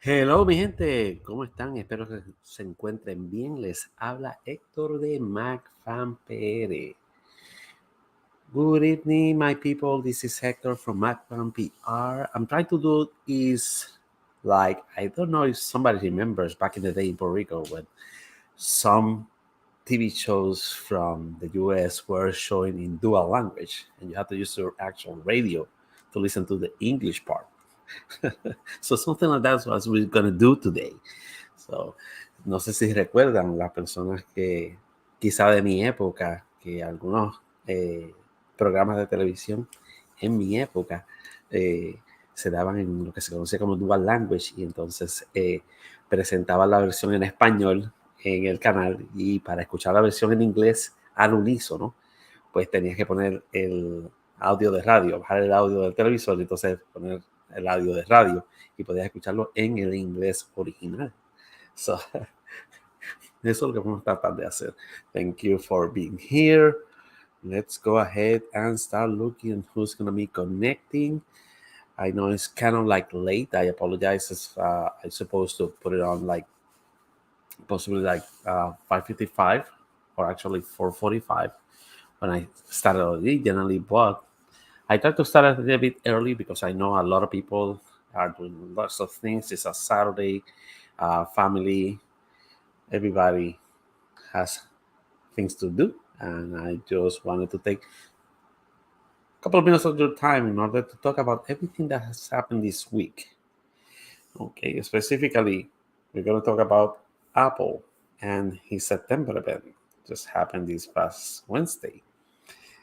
Hello, mi gente, ¿cómo están? Espero que se encuentren bien. Les habla Héctor de MacFan PR. Good evening, my people. This is Hector from MacFan PR. I'm trying to do is like I don't know if somebody remembers back in the day in Puerto Rico when some TV shows from the US were showing in dual language, and you have to use your actual radio to listen to the English part. So something like that's what we're gonna do today. So, no sé si recuerdan las personas que quizá de mi época, que algunos programas de televisión en mi época se daban en lo que se conoce como dual language y entonces presentaban la versión en español en el canal y para escuchar la versión en inglés al unísono, pues tenías que poner el audio de radio, bajar el audio del televisor y entonces poner el audio de radio y podías escucharlo en el inglés original. So, eso es lo que vamos a tratar de hacer. Thank you for being here. Let's go ahead and start looking who's going to be connecting. I know it's kind of like late. I apologize if I'm supposed to put it on like possibly like 5:55 or actually 4:45 when I started originally, but I try to start a little bit early because I know a lot of people are doing lots of things. It's a Saturday, family, everybody has things to do, and I just wanted to take a couple of minutes of your time in order to talk about everything that has happened this week. Okay, specifically, we're going to talk about Apple and his September event just happened this past Wednesday,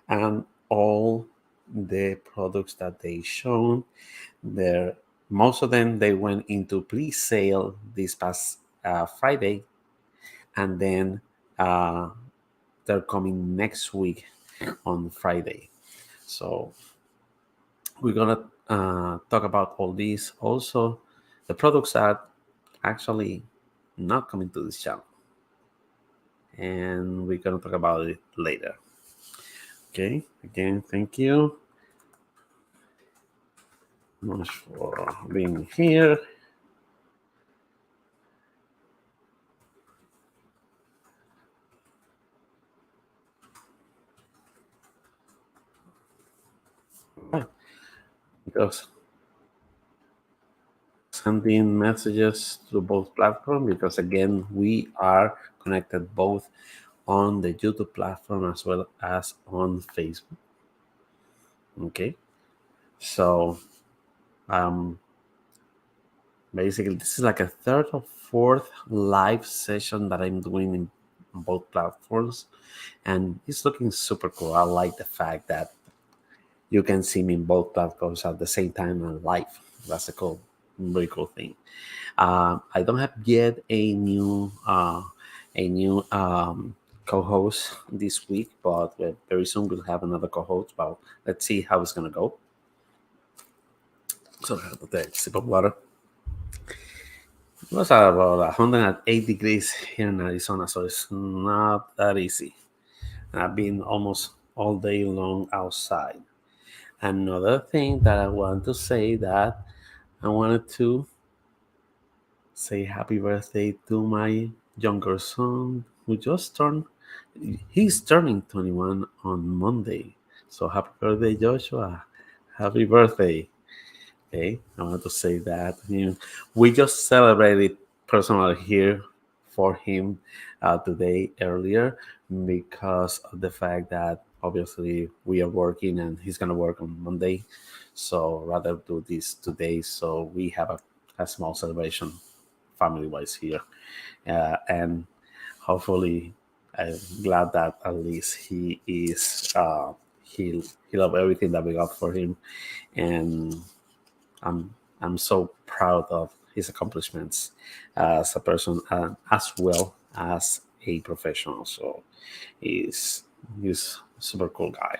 and all the products that they shown there. Most of them they went into pre-sale this past Friday, and then they're coming next week on Friday. So we're gonna talk about all these. Also, the products are actually not coming to this channel, and we're gonna talk about it later. Okay. Again, thank you much for being here. Because sending messages to both platforms because again we are connected both on the YouTube platform as well as on Facebook. Okay, so basically this is like a third or fourth live session that I'm doing in both platforms, and it's looking super cool. I like the fact that you can see me in both platforms at the same time and live. That's a cool, very cool thing. I don't have yet a new co-host this week, but very soon we'll have another co-host. But let's see how it's gonna go. So I have to take a sip of water. It was about 108 degrees here in Arizona, so it's not that easy. I've been almost all day long outside. Another thing that I want to say that I wanted to say happy birthday to my younger son who just turned he's turning 21 on Monday. So happy birthday, Joshua. Happy birthday. Okay, I want to say that. We just celebrated personally here for him today earlier because of the fact that obviously we are working and he's going to work on Monday. So rather do this today. So we have a small celebration family wise here. And hopefully, I'm glad that at least he is, he love everything that we got for him. And I'm so proud of his accomplishments as a person as well as a professional. So he's a super cool guy.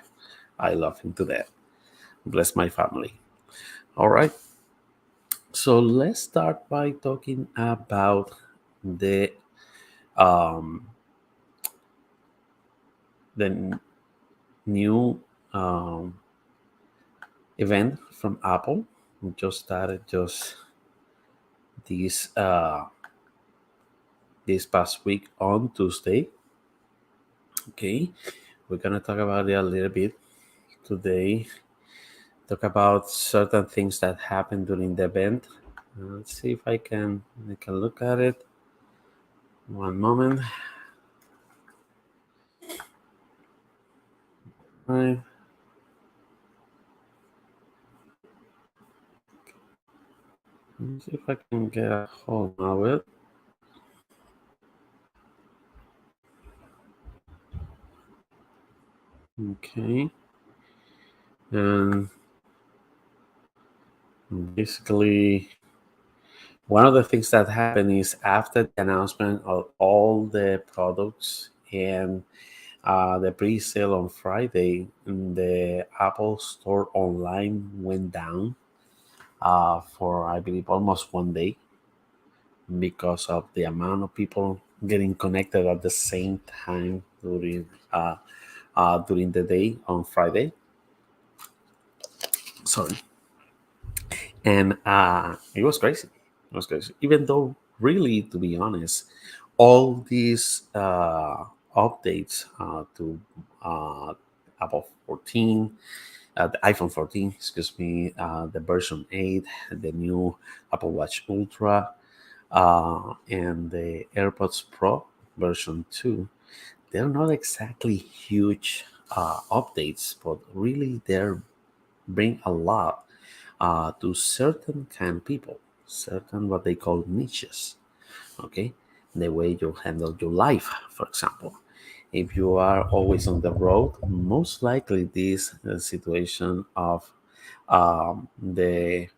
I love him to death. Bless my family. All right. So let's start by talking about the um, the new event from Apple. We just started just this this past week on Tuesday. Okay, we're gonna talk about it a little bit today. Talk about certain things that happened during the event. Let's see if I can look at it. One moment. Right. Let's see if I can get a hold of it. Okay. And basically, one of the things that happened is after the announcement of all the products and the pre-sale on Friday, the Apple Store online went down for, I believe, almost one day because of the amount of people getting connected at the same time during the day on Friday. Sorry, and it was crazy. It was crazy. Even though, really, to be honest, all these updates to uh, Apple 14, the iPhone 14, excuse me, the version 8, the new Apple Watch Ultra, and the AirPods Pro version 2, they're not exactly huge updates, but really they're bring a lot to certain kind of people, certain what they call niches. Okay, the way you handle your life, for example. If you are always on the road, most likely this situation of the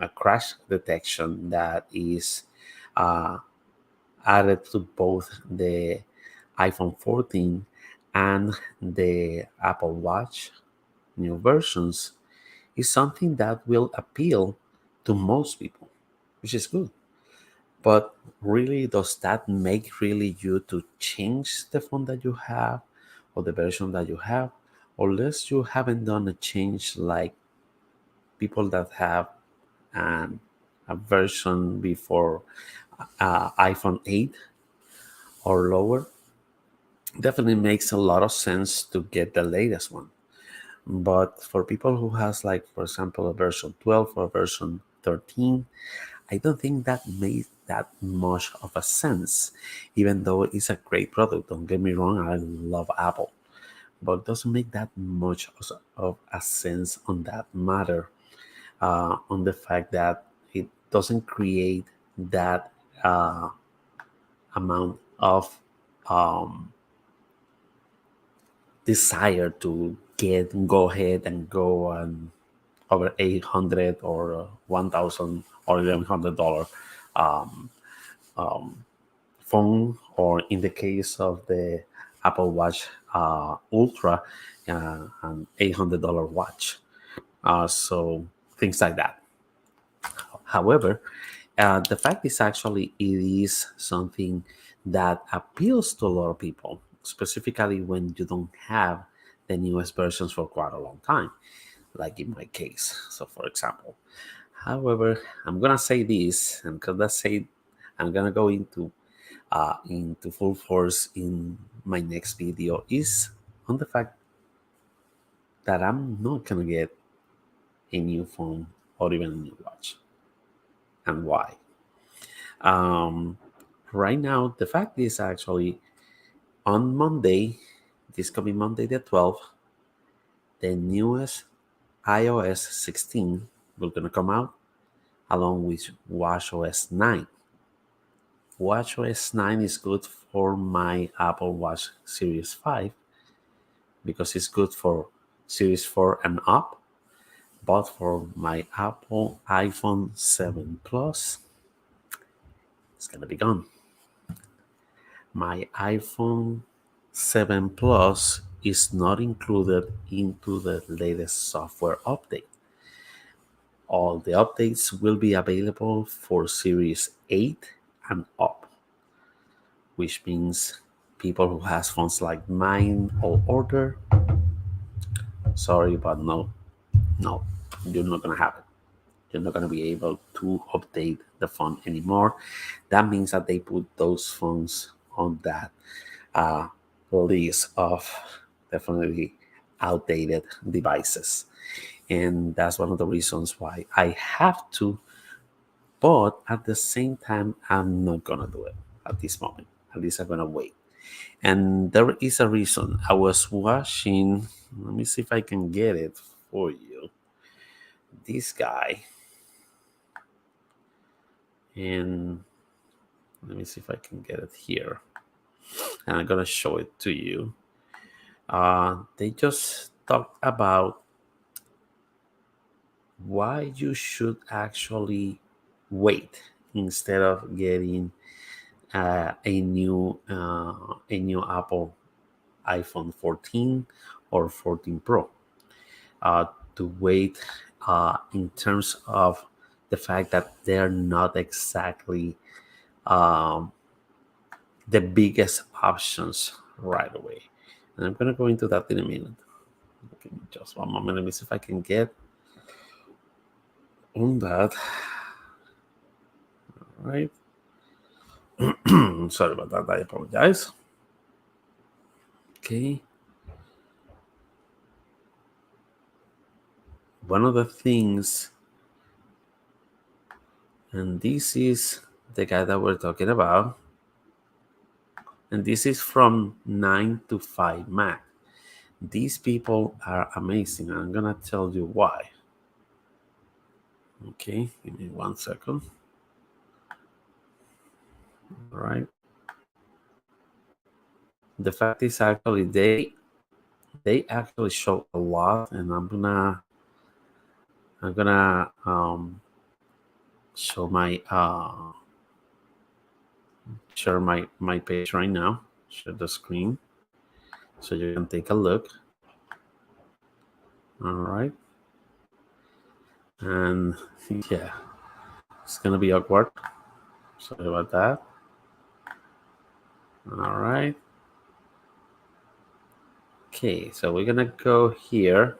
a crash detection that is uh, added to both the iPhone 14 and the Apple Watch new versions is something that will appeal to most people, which is good. But really, does that make really you to change the phone that you have or the version that you have? Or unless you haven't done a change like people that have an, a version before iPhone 8 or lower, definitely makes a lot of sense to get the latest one. But for people who has, like, for example, a version 12 or version 13, I don't think that made that much of a sense, even though it's a great product. Don't get me wrong, I love Apple, but it doesn't make that much of a sense on that matter, on the fact that it doesn't create that amount of um, desire to go ahead and go and over 800 or 1,000 or $1,100 um, um, phone, or in the case of the Apple Watch Ultra, an $800 watch. So things like that. However, the fact is actually it is something that appeals to a lot of people, specifically when you don't have the newest versions for quite a long time, like in my case. So, for example, however, I'm gonna say this, and because let's say I'm gonna go into full force in my next video is on the fact that I'm not gonna get a new phone or even a new watch, and why. Um, right now, the fact is actually on Monday, this coming Monday the 12th, the newest iOS 16 will gonna come out along with WatchOS 9. WatchOS 9 is good for my Apple Watch Series 5 because it's good for Series 4 and up, but for my Apple iPhone 7 Plus, it's gonna be gone. My iPhone 7 Plus is not included into the latest software update. All the updates will be available for Series 8 and up, which means people who has phones like mine or older, sorry, but no, you're not gonna have it. you're not going to be able to update the phone anymore. That means that they put those phones on that uh, list of definitely outdated devices. And that's one of the reasons why I have to, but at the same time, I'm not going to do it at this moment. At least I'm going to wait. And there is a reason. I was watching, let me see if I can get it for you. This guy, and let me see if I can get it here. And I'm gonna show it to you. They just talked about why you should actually wait instead of getting a new Apple iPhone 14 or 14 Pro. Uh, to wait in terms of the fact that they're not exactly um, the biggest options right away. And I'm gonna go into that in a minute. Give me just one moment. Let me see if I can get on that. All right. Sorry about that. I apologize. Okay. One of the things, and this is the guy that we're talking about, and this is from 9 to 5 Mac. These people are amazing. I'm gonna tell you why. Okay, give me 1 second. All right. The fact is actually they actually show a lot, and I'm gonna show my share my page right now. Share the screen so you can take a look. All right, and yeah, it's gonna be awkward. Sorry about that. All right. Okay, so we're gonna go here,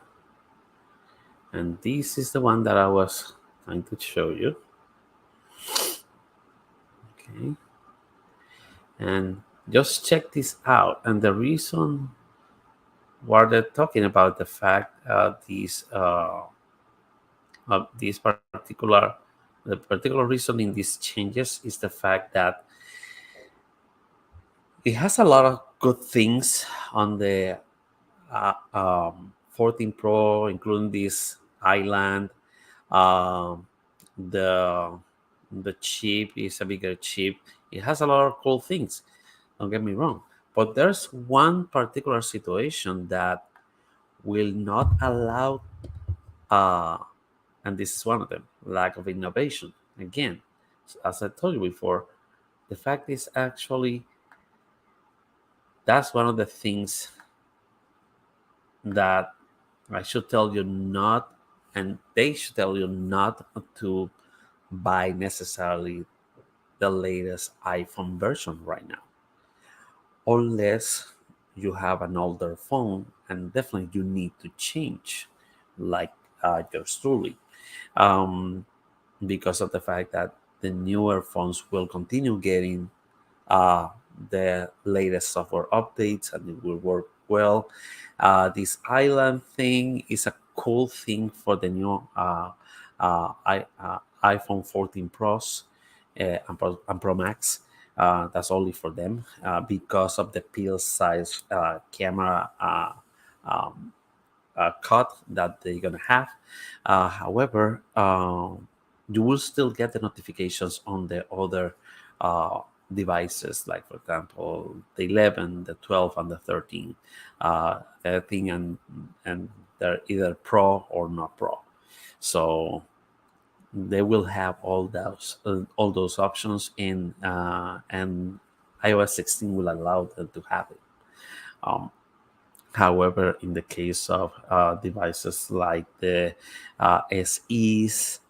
and this is the one that I was trying to show you. Okay, and just check this out. And the reason why they're talking about the fact these particular the particular reason in these changes is the fact that it has a lot of good things on the 14 Pro, including this island. Um, the the chip is a bigger chip. It has a lot of cool things. Don't get me wrong, but there's one particular situation that will not allow, uh, and this is one of them: lack of innovation. Again, as I told you before, the fact is actually that's one of the things that I should tell you not, and they should tell you not to buy necessarily the latest iPhone version right now, unless you have an older phone and definitely you need to change, like yours truly, um, because of the fact that the newer phones will continue getting uh, the latest software updates and it will work well. This island thing is a cool thing for the new iPhone 14 Pros and Pro Max. That's only for them because of the pill size camera um, cut that they're gonna have. However, you will still get the notifications on the other uh, devices, like for example the 11, the 12, and the 13. Thing and they're either Pro or not Pro. So they will have all those options in and iOS 16 will allow them to have it. Um, However, in the case of devices like the SEs,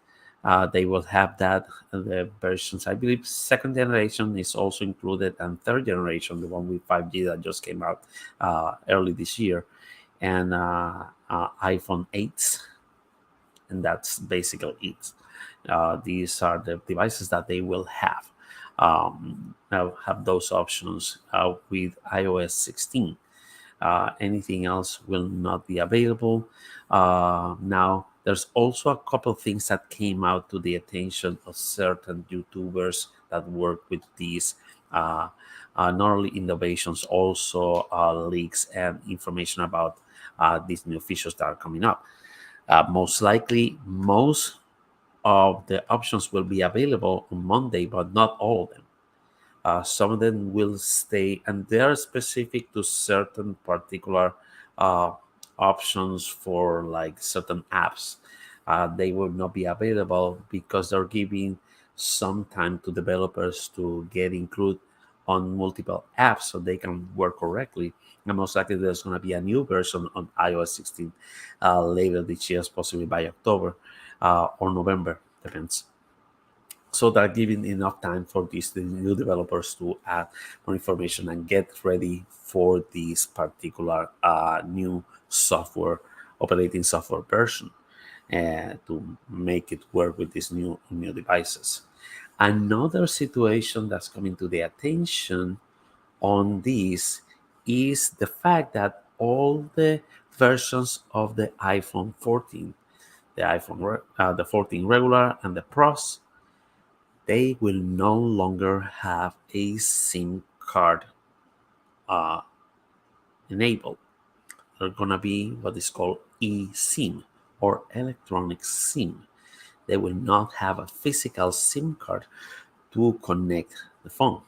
they will have that the versions. I believe second generation is also included, and third generation, the one with 5G that just came out early this year, and iPhone 8s and that's basically it. These are the devices that they will have. Now have those options with iOS 16. Anything else will not be available. Now, there's also a couple of things that came out to the attention of certain YouTubers that work with these. Not only innovations, also leaks and information about these new features that are coming up. Most likely, most of the options will be available on Monday, but not all of them. Some of them will stay, and they are specific to certain particular uh, options for like certain apps. They will not be available because they're giving some time to developers to get included on multiple apps so they can work correctly. And most likely, there's going to be a new version on iOS 16 later this year, possibly by October or November, depends, so that giving enough time for these the new developers to add more information and get ready for this particular new software operating software version to make it work with these new devices. Another situation that's coming to the attention on this is the fact that all the versions of the iPhone 14, the 14 regular and the Pros, they will no longer have a SIM card uh, enabled. They're gonna be what is called eSIM or electronic SIM. They will not have a physical SIM card to connect the phone.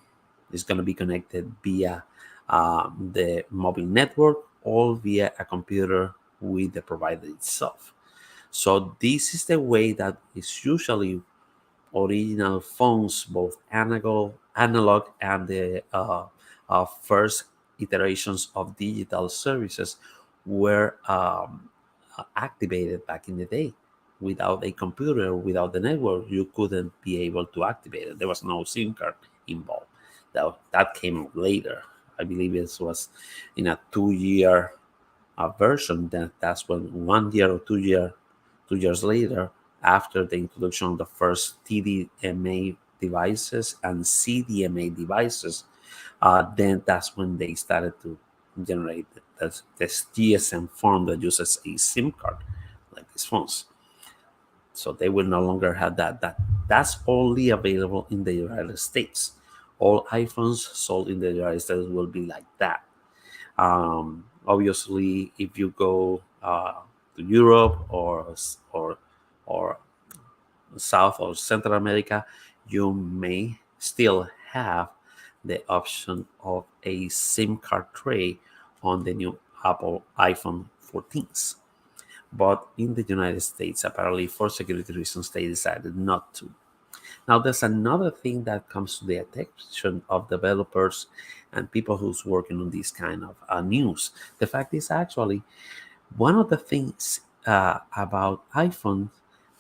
It's gonna be connected via the mobile network or via a computer with the provider itself. So this is the way that is usually original phones, both analog and the first iterations of digital services were activated back in the day. Without a computer, without the network, you couldn't be able to activate it. There was no SIM card involved. That came later. I believe it was in a 2 year version. That's when 1 year or 2 years later, after the introduction of the first TDMA devices and CDMA devices, then that's when they started to generate this GSM form that uses a SIM card, like these phones. So they will no longer have that. That's only available in the United States. All iPhones sold in the United States will be like that. Obviously, if you go to Europe or South or Central America, you may still have the option of a SIM card tray on the new Apple iPhone 14s. But in the United States, apparently for security reasons, they decided not to. Now, there's another thing that comes to the attention of developers and people who's working on this kind of news. The fact is, actually, one of the things about iPhone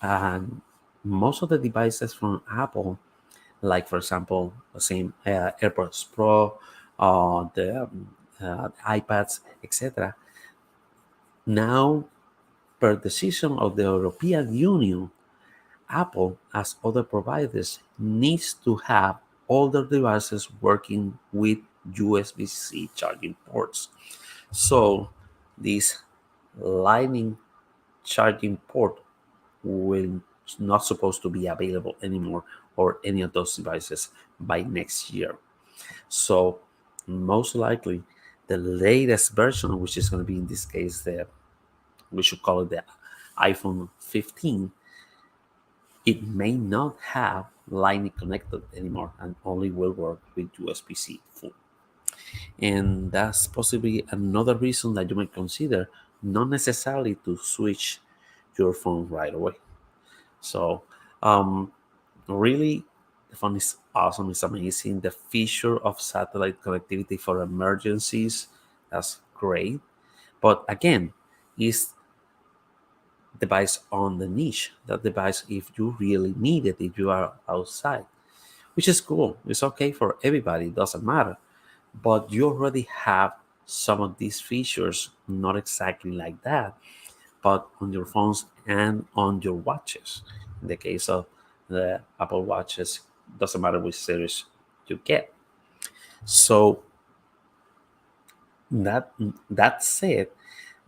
and most of the devices from Apple, like for example, the same AirPods Pro, the iPads, etc. Now, per decision of the European Union, Apple, as other providers, needs to have all their devices working with USB-C charging ports. So this Lightning charging port will not supposed to be available anymore or any of those devices by next year. So most likely the latest version, which is going to be in this case the we should call it the iPhone 15, it may not have Lightning connected anymore and only will work with USB-C full. And that's possibly another reason that you might consider not necessarily to switch your phone right away. So, really, the phone is awesome. It's amazing. The feature of satellite connectivity for emergencies, that's great. But again, is device on the niche. That device, if you really need it, if you are outside, which is cool. It's okay for everybody. It doesn't matter. But you already have some of these features, not exactly like that, but on your phones and on your watches. In the case of the Apple Watches, doesn't matter which series you get. So that that said,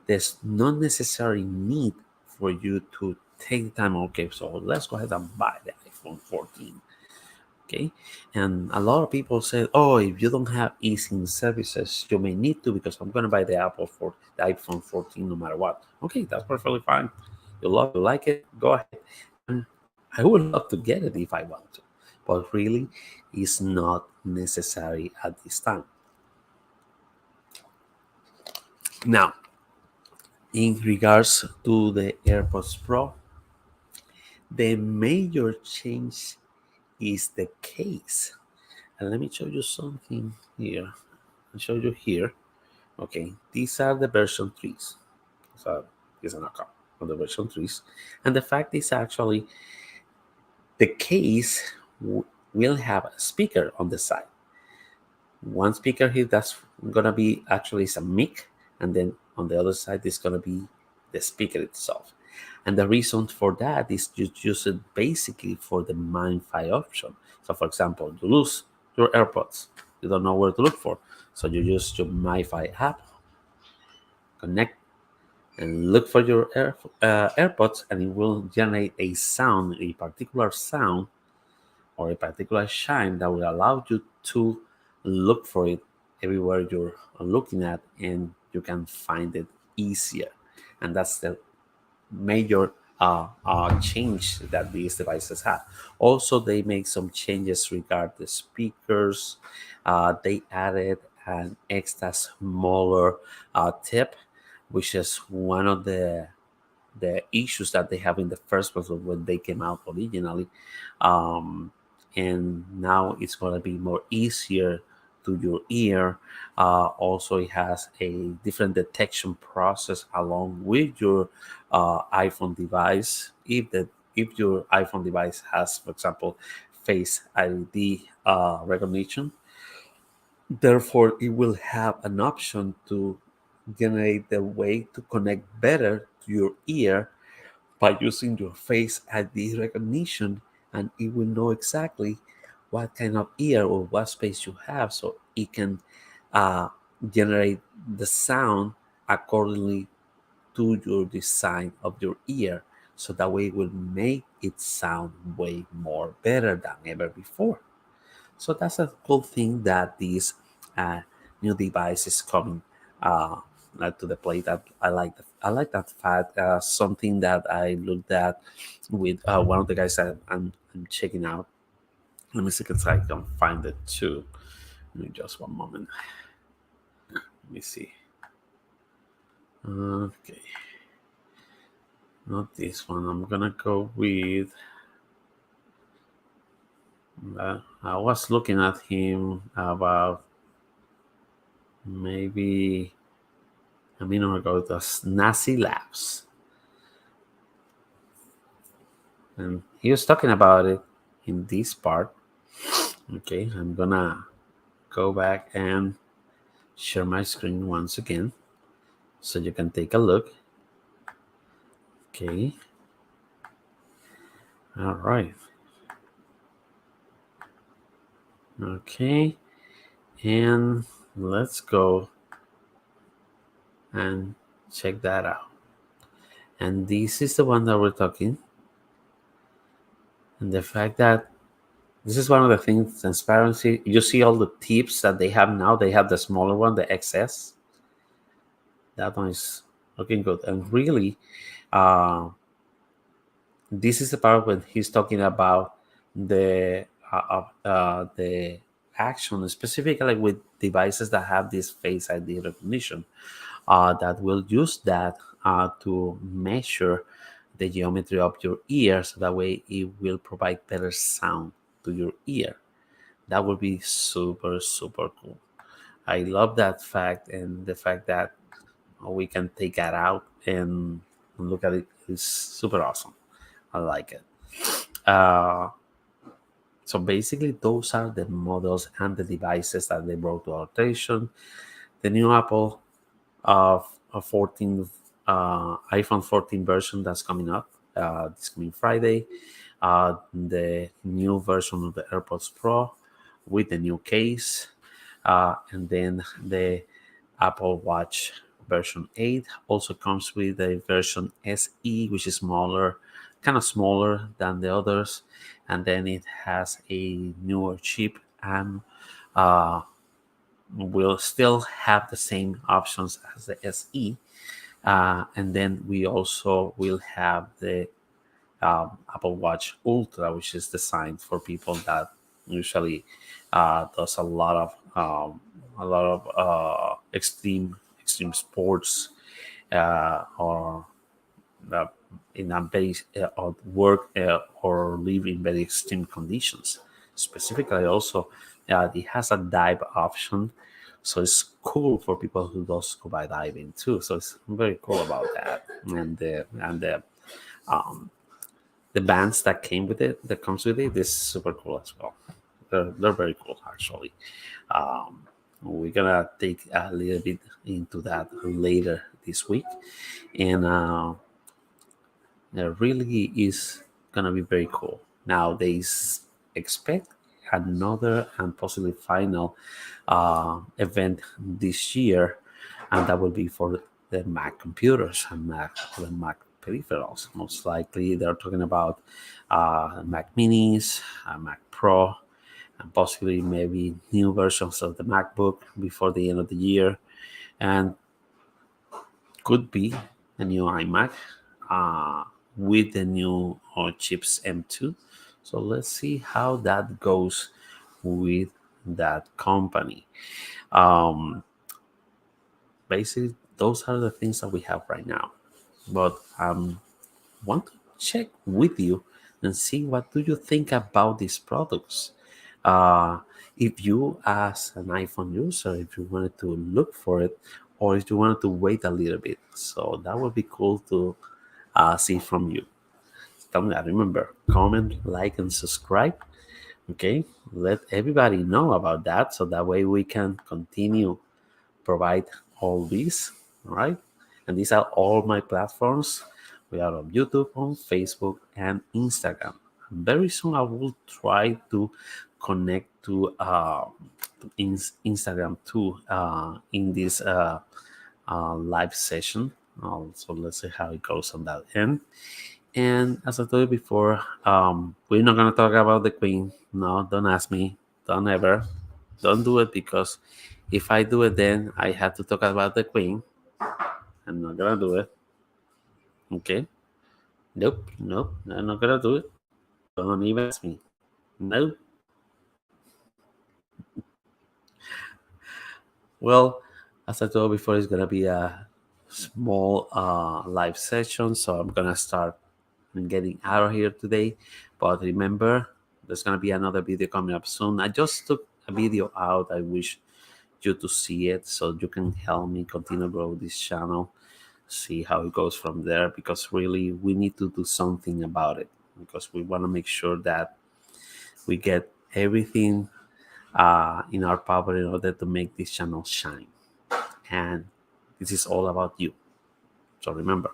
there's not necessary need for you to take the time. Okay, so let's go ahead and buy the iPhone 14. Okay, and a lot of people say, oh, if you don't have eSIM services, you may need to, because I'm going to buy the iPhone 14 no matter what. Okay, that's perfectly fine. You love it, you like it, go ahead. And I would love to get it if I want to, but really it's not necessary at this time. Now, in regards to the AirPods Pro, the major change is the case. And let me show you something here. I'll show you here. Okay, these are the version 3s. So it's a knockout of the version 3s. And the fact is, actually, the case will have a speaker on the side. One speaker here that's gonna be actually is a mic, and then on the other side is gonna be the speaker itself. And the reason for that is you use it basically for the MiFi option. So for example, you lose your AirPods, you don't know where to look for, so you use your MiFi app, connect, and look for your AirPods, and it will generate a sound, a particular sound or a particular shine that will allow you to look for it everywhere you're looking at, and you can find it easier. And that's the major change that these devices have. Also, they make some changes regarding the speakers. They added an extra smaller tip, which is one of the issues that they have in the first place when they came out originally. Um, and now it's going to be more easier to your ear. Also, it has a different detection process along with your iPhone device. If your iPhone device has, for example, Face ID recognition, therefore it will have an option to generate the way to connect better to your ear by using your Face ID recognition, and it will know exactly what kind of ear or what space you have, so it can uh, generate the sound accordingly to your design of your ear. So that way it will make it sound way more better than ever before. So that's a cool thing that this uh, new device is coming uh, to the plate. I like that fact. Something that I looked at with one of the guys that I'm checking out. Let me see if I can find it too. Give me just one moment. Let me see. Okay, not this one. I'm gonna go with. I was looking at him about maybe a minute ago. It was Nazi Labs, and he was talking about it in this part. Okay, I'm gonna go back and share my screen once again so you can take a look. Okay, all right. Okay, and let's go and check that out. And this is the one that we're talking. And the fact that this is one of the things, transparency. You see all the tips that they have now. They have the smaller one, the XS. That one is looking good. And really, uh, this is the part when he's talking about the action, specifically with devices that have this Face ID recognition, that will use that to measure the geometry of your ear, so that way it will provide better sound to your ear. That would be super, super cool. I love that fact, and the fact that we can take that out and look at it is super awesome. I like it. Uh, so basically, those are the models and the devices that they brought to our attention. The new Apple 14 iPhone 14 version that's coming up this coming Friday. The new version of the AirPods Pro with the new case, and then the Apple Watch version 8 also comes with a version SE, which is smaller, kind of smaller than the others, and then it has a newer chip and uh, will still have the same options as the SE. And then we also will have the Apple Watch Ultra, which is designed for people that usually does a lot of extreme sports or in a very or work or live in very extreme conditions. Specifically, also it has a dive option, so it's cool for people who do scuba diving too. So it's very cool about that, and the bands that came with it, that comes with it, is super cool as well. They're very cool actually. We're gonna take a little bit into that later this week, and it really is gonna be very cool. Now they expect another and possibly final event this year, and that will be for the Mac computers and the Mac peripherals. Most likely, they're talking about Mac Minis, Mac Pro, and possibly maybe new versions of the MacBook before the end of the year, and could be a new iMac with the new chips M2. So let's see how that goes with that company. Um, Basically, those are the things that we have right now. But want to check with you and see what do you think about these products. Uh, if you, as an iPhone user, if you wanted to look for it, or if you wanted to wait a little bit, so that would be cool to see from you. Tell me that. Remember, comment, like, and subscribe. Okay, let everybody know about that, so that way we can continue provide all these. All right, and these are all my platforms. We are on YouTube, on Facebook, and Instagram. Very soon I will try to connect to Instagram too in this live session. So let's see how it goes on that end. And as I told you before, we're not gonna talk about the Queen. No, don't ask me. Don't ever. Don't do it, because if I do it, then I have to talk about the Queen. I'm not gonna do it. Okay? Nope, nope. I'm not gonna do it. Don't even ask me. Nope. Well, as I told before, it's gonna be a small live session, so I'm gonna start getting out of here today. But remember, there's gonna be another video coming up soon. I just took a video out. I wish you to see it so you can help me continue grow this channel, see how it goes from there, because really we need to do something about it, because we want to make sure that we get everything in our power in order to make this channel shine. And this is all about you. So remember,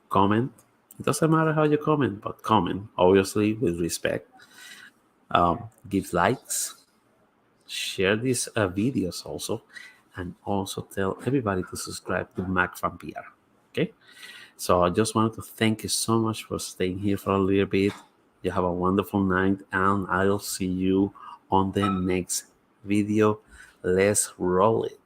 comment. It doesn't matter how you comment, but comment, obviously, with respect. Give likes, share these videos also, and also tell everybody to subscribe to MacFan PR. Okay? So I just wanted to thank you so much for staying here for a little bit. You have a wonderful night, and I'll see you on the next video. Let's roll it.